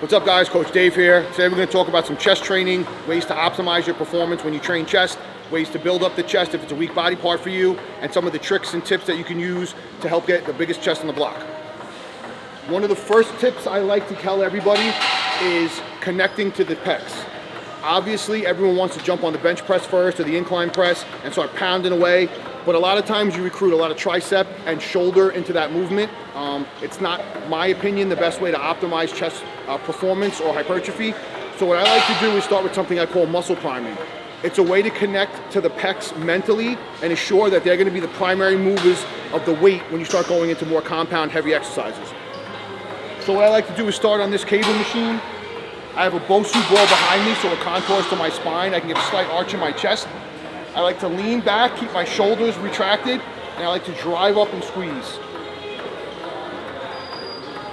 What's up guys, Coach Dave here. Today we're going to talk about some chest training, ways to optimize your performance when you train chest, ways to build up the chest if it's a weak body part for you, and some of the tricks and tips that you can use to help get the biggest chest on the block. One of the first tips I like to tell everybody is connecting to the pecs. Obviously everyone wants to jump on the bench press first or the incline press and start pounding away, but a lot of times you recruit a lot of tricep and shoulder into that movement. It's not, my opinion, the best way to optimize chest performance or hypertrophy. So what I like to do is start with something I call muscle priming. It's a way to connect to the pecs mentally and ensure that they're going to be the primary movers of the weight when you start going into more compound heavy exercises. So what I like to do is start on this cable machine. I have a Bosu ball behind me so it contours to my spine. I can get a slight arch in my chest. I like to lean back, keep my shoulders retracted, and I like to drive up and squeeze.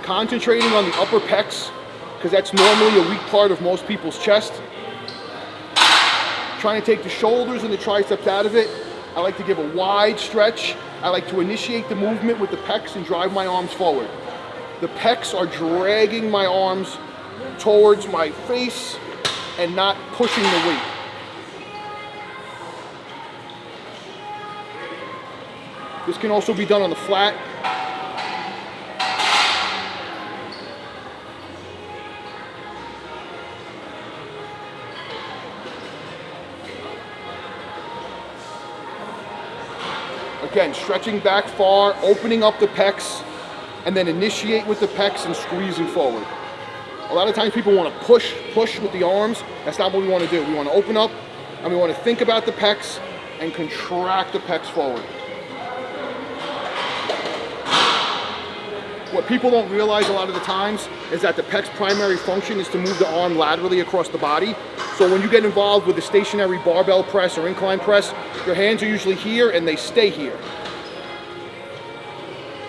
Concentrating on the upper pecs, because that's normally a weak part of most people's chest. Trying to take the shoulders and the triceps out of it. I like to give a wide stretch. I like to initiate the movement with the pecs and drive my arms forward. The pecs are dragging my arms towards my face and not pushing the weight. This can also be done on the flat. Again, stretching back far, opening up the pecs, and then initiate with the pecs and squeezing forward. A lot of times people want to push with the arms. That's not what we want to do. We want to open up and we want to think about the pecs and contract the pecs forward. What people don't realize a lot of the times is that the pec's primary function is to move the arm laterally across the body. So when you get involved with a stationary barbell press or incline press, your hands are usually here and they stay here.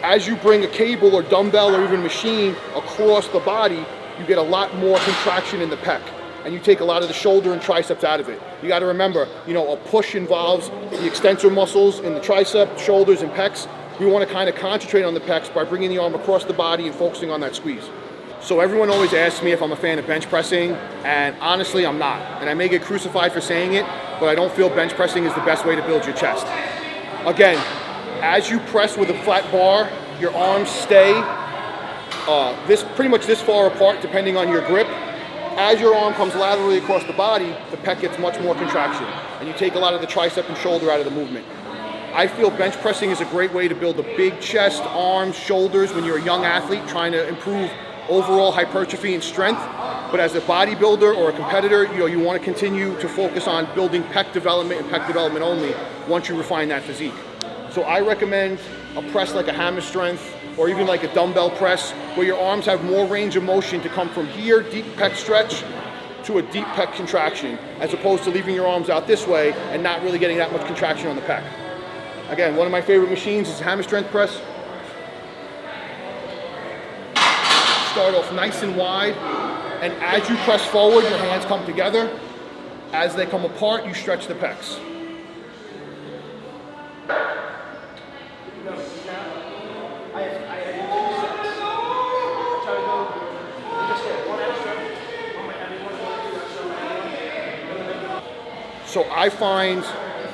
As you bring a cable or dumbbell or even machine across the body, you get a lot more contraction in the pec, and you take a lot of the shoulder and triceps out of it. You got to remember, a push involves the extensor muscles in the tricep, shoulders, and pecs. We want to kind of concentrate on the pecs by bringing the arm across the body and focusing on that squeeze. So everyone always asks me if I'm a fan of bench pressing, and honestly, I'm not. And I may get crucified for saying it, but I don't feel bench pressing is the best way to build your chest. Again, as you press with a flat bar, your arms stay pretty much this far apart depending on your grip. As your arm comes laterally across the body, the pec gets much more contraction, and you take a lot of the tricep and shoulder out of the movement. I feel bench pressing is a great way to build a big chest, arms, shoulders when you're a young athlete trying to improve overall hypertrophy and strength. But as a bodybuilder or a competitor, you want to continue to focus on building pec development and pec development only once you refine that physique. So I recommend a press like a hammer strength or even like a dumbbell press where your arms have more range of motion to come from here, deep pec stretch, to a deep pec contraction, as opposed to leaving your arms out this way and not really getting that much contraction on the pec. Again, one of my favorite machines is a hammer strength press. Start off nice and wide, and as you press forward, your hands come together. As they come apart, you stretch the pecs. So I find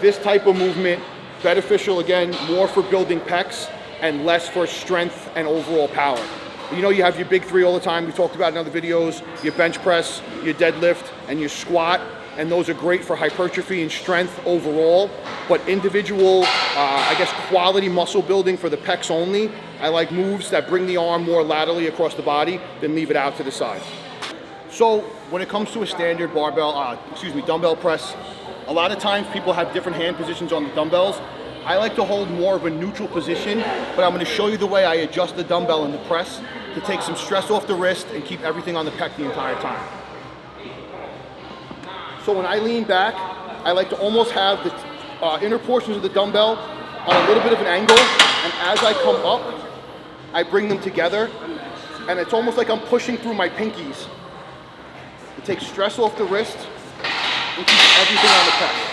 this type of movement beneficial, again, more for building pecs and less for strength and overall power. You have your big three all the time. We talked about in other videos, your bench press, your deadlift, and your squat, and those are great for hypertrophy and strength overall. But individual, quality muscle building for the pecs only, I like moves that bring the arm more laterally across the body than leave it out to the side. So when it comes to a standard dumbbell press, a lot of times people have different hand positions on the dumbbells. I like to hold more of a neutral position, but I'm going to show you the way I adjust the dumbbell in the press to take some stress off the wrist and keep everything on the pec the entire time. So when I lean back, I like to almost have the inner portions of the dumbbell on a little bit of an angle, and as I come up, I bring them together, and it's almost like I'm pushing through my pinkies. It takes stress off the wrist and keeps everything on the pec.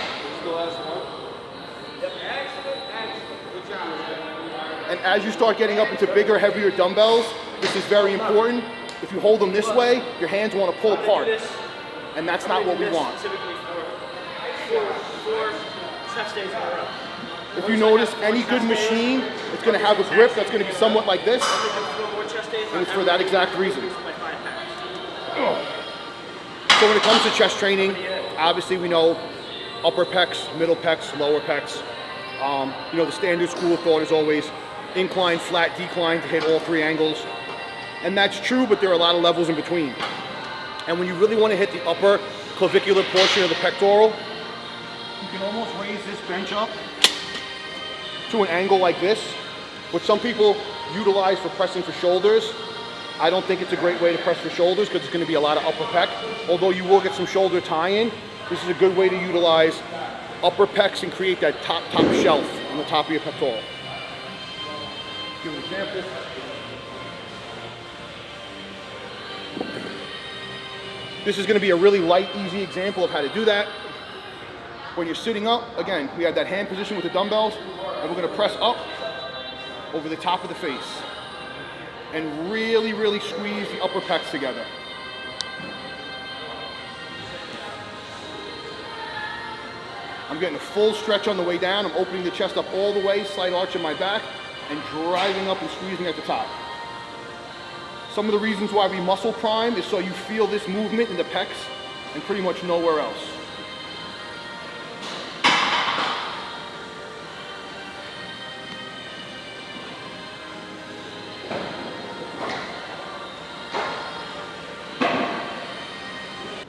And as you start getting up into bigger, heavier dumbbells, this is very important. If you hold them this way, your hands want to pull apart, and that's not what we want. Specifically for chest days in a row. If you notice, any good machine, it's going to have a grip that's going to be somewhat like this, and it's for that exact reason. So when it comes to chest training, obviously we know upper pecs, middle pecs, lower pecs. You know, the standard school of thought is always incline, flat, decline to hit all three angles. And that's true, but there are a lot of levels in between. And when you really want to hit the upper clavicular portion of the pectoral, you can almost raise this bench up to an angle like this, which some people utilize for pressing for shoulders. I don't think it's a great way to press for shoulders because it's going to be a lot of upper pec. Although you will get some shoulder tie-in, this is a good way to utilize upper pecs and create that top shelf on the top of your pectoral. Give an example. This is going to be a really light, easy example of how to do that. When you're sitting up, again, we have that hand position with the dumbbells, and we're going to press up over the top of the face and really, really squeeze the upper pecs together. I'm getting a full stretch on the way down. I'm opening the chest up all the way, slight arch in my back, and driving up and squeezing at the top. Some of the reasons why we muscle prime is so you feel this movement in the pecs and pretty much nowhere else.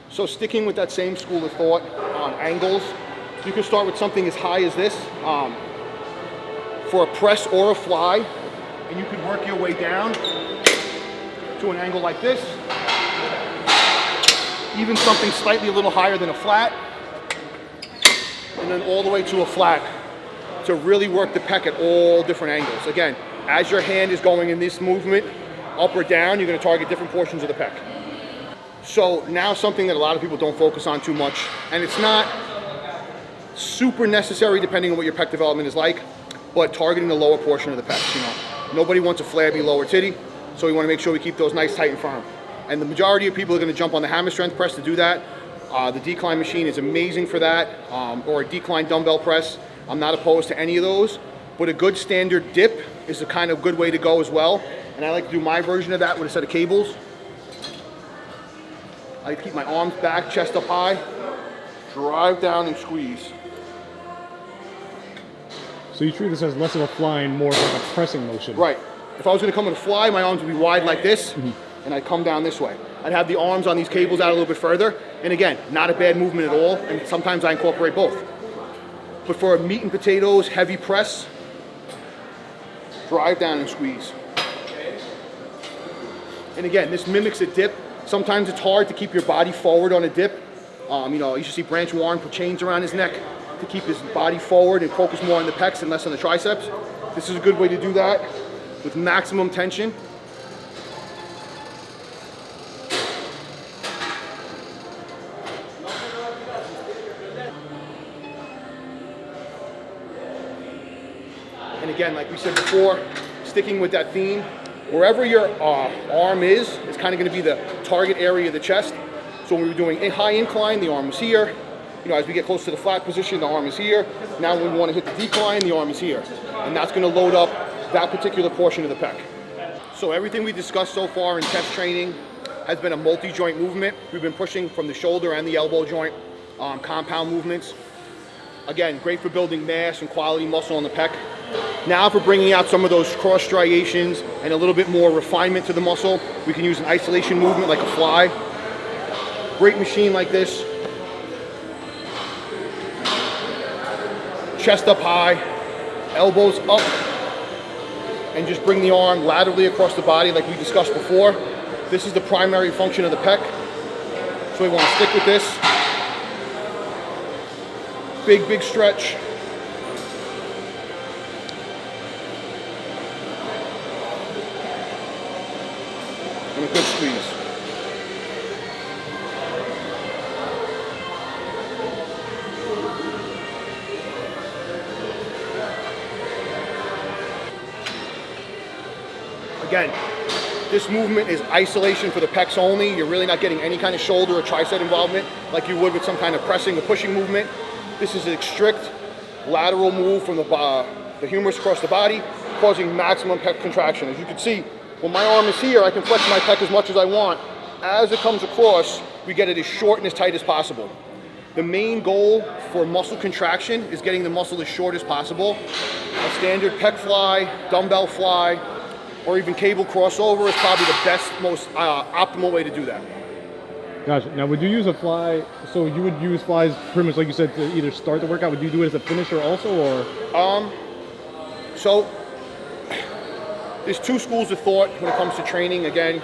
So sticking with that same school of thought on angles, you can start with something as high as this for a press or a fly, and you can work your way down to an angle like this, even something slightly a little higher than a flat, and then all the way to a flat to really work the pec at all different angles. Again, as your hand is going in this movement, up or down, you're going to target different portions of the pec. So now something that a lot of people don't focus on too much, and it's not super necessary depending on what your pec development is like, but targeting the lower portion of the pec. You know, nobody wants a flabby lower titty, so we want to make sure we keep those nice, tight, and firm. And the majority of people are going to jump on the hammer strength press to do that. The decline machine is amazing for that, or a decline dumbbell press. I'm not opposed to any of those, but a good standard dip is a kind of good way to go as well. And I like to do my version of that with a set of cables. I keep my arms back, chest up high, drive down and squeeze. So you treat this as less of a fly and more of like a pressing motion. Right. If I was going to come with a fly, my arms would be wide like this, and I'd come down this way. I'd have the arms on these cables out a little bit further, and again, not a bad movement at all, and sometimes I incorporate both. But for a meat and potatoes heavy press, drive down and squeeze. And again, this mimics a dip. Sometimes it's hard to keep your body forward on a dip. You know, you should see Branch Warren put chains around his neck to keep his body forward and focus more on the pecs and less on the triceps. This is a good way to do that with maximum tension. And again, like we said before, sticking with that theme, wherever your arm is kind of going to be the target area of the chest. So when we were doing a high incline, the arm was here. You know, as we get close to the flat position, the arm is here. Now when we want to hit the decline, the arm is here. And that's going to load up that particular portion of the pec. So everything we discussed so far in chest training has been a multi-joint movement. We've been pushing from the shoulder and the elbow joint, compound movements. Again, great for building mass and quality muscle on the pec. Now for bringing out some of those cross striations and a little bit more refinement to the muscle, we can use an isolation movement like a fly. Great machine like this. Chest up high, elbows up, and just bring the arm laterally across the body like we discussed before. This is the primary function of the pec, so we want to stick with this. Big, big stretch. And a good squeeze. Again, This movement is isolation for the pecs only. You're really not getting any kind of shoulder or tricep involvement like you would with some kind of pressing or pushing movement. This is a strict lateral move from the humerus across the body, causing maximum pec contraction. As you can see, when my arm is here, I can flex my pec as much as I want. As it comes across, we get it as short and as tight as possible. The main goal for muscle contraction is getting the muscle as short as possible. A standard pec fly, dumbbell fly, or even cable crossover is probably the best, most optimal way to do that. Gotcha. Now, would you use a fly? So you would use flies pretty much like you said to either start the workout. Would you do it as a finisher also, or? So there's two schools of thought when it comes to training. Again,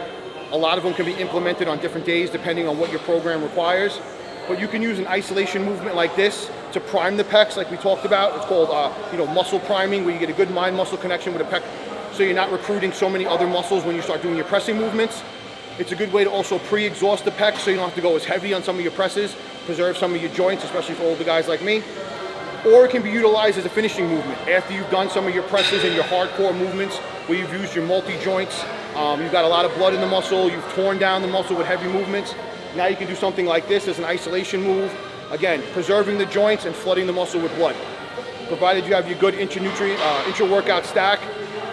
a lot of them can be implemented on different days depending on what your program requires. But you can use an isolation movement like this to prime the pecs, like we talked about. It's called, muscle priming, where you get a good mind-muscle connection with a pec, so you're not recruiting so many other muscles when you start doing your pressing movements. It's a good way to also pre-exhaust the pecs, so you don't have to go as heavy on some of your presses, preserve some of your joints, especially for older guys like me. Or it can be utilized as a finishing movement. After you've done some of your presses and your hardcore movements, where you've used your multi-joints, you've got a lot of blood in the muscle, you've torn down the muscle with heavy movements. Now you can do something like this as an isolation move. Again, preserving the joints and flooding the muscle with blood. Provided you have your good intra-workout stack,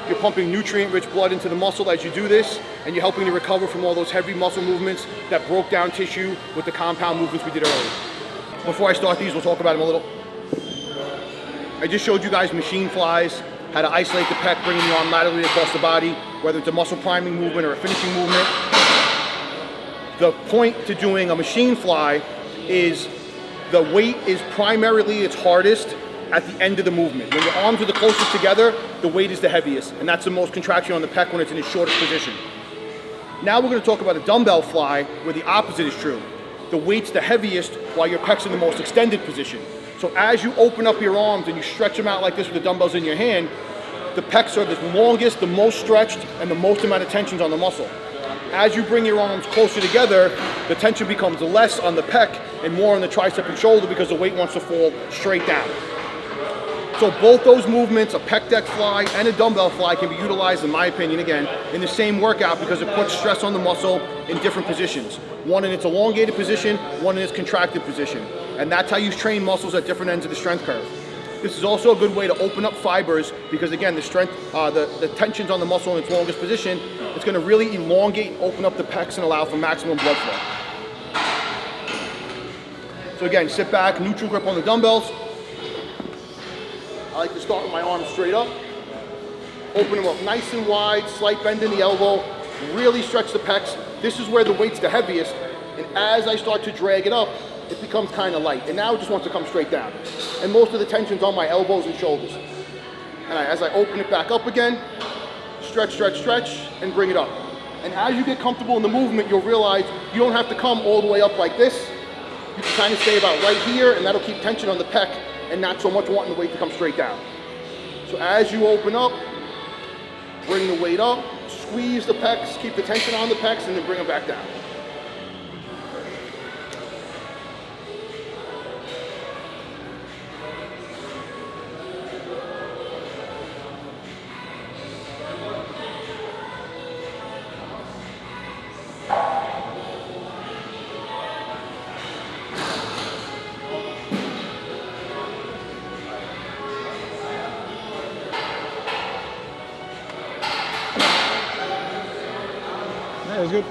you're pumping nutrient-rich blood into the muscle as you do this, and you're helping to recover from all those heavy muscle movements that broke down tissue with the compound movements we did earlier. Before I start these, we'll talk about them a little. I just showed you guys machine flies, how to isolate the pec, bringing the arm laterally across the body, whether it's a muscle priming movement or a finishing movement. The point to doing a machine fly is the weight is primarily its hardest at the end of the movement. When your arms are the closest together, the weight is the heaviest, and that's the most contraction on the pec when it's in its shortest position. Now we're going to talk about a dumbbell fly, where the opposite is true. The weight's the heaviest while your pec's in the most extended position. So as you open up your arms and you stretch them out like this with the dumbbells in your hand, the pecs are the longest, the most stretched, and the most amount of tensions on the muscle. As you bring your arms closer together, the tension becomes less on the pec and more on the tricep and shoulder because the weight wants to fall straight down. So both those movements, a pec deck fly and a dumbbell fly, can be utilized, in my opinion, again, in the same workout because it puts stress on the muscle in different positions. One in its elongated position, one in its contracted position. And that's how you train muscles at different ends of the strength curve. This is also a good way to open up fibers because, again, the strength, the tensions on the muscle in its longest position, it's going to really elongate and open up the pecs and allow for maximum blood flow. So again, sit back, neutral grip on the dumbbells. I like to start with my arms straight up. Open them up nice and wide, slight bend in the elbow, really stretch the pecs. This is where the weight's the heaviest, and as I start to drag it up, it becomes kind of light, and now it just wants to come straight down. And most of the tension's on my elbows and shoulders. And as I open it back up again, stretch, stretch, stretch, and bring it up. And as you get comfortable in the movement, you'll realize you don't have to come all the way up like this. You can kind of stay about right here, and that'll keep tension on the pec and not so much wanting the weight to come straight down. So as you open up, bring the weight up, squeeze the pecs, keep the tension on the pecs, and then bring them back down. That was good.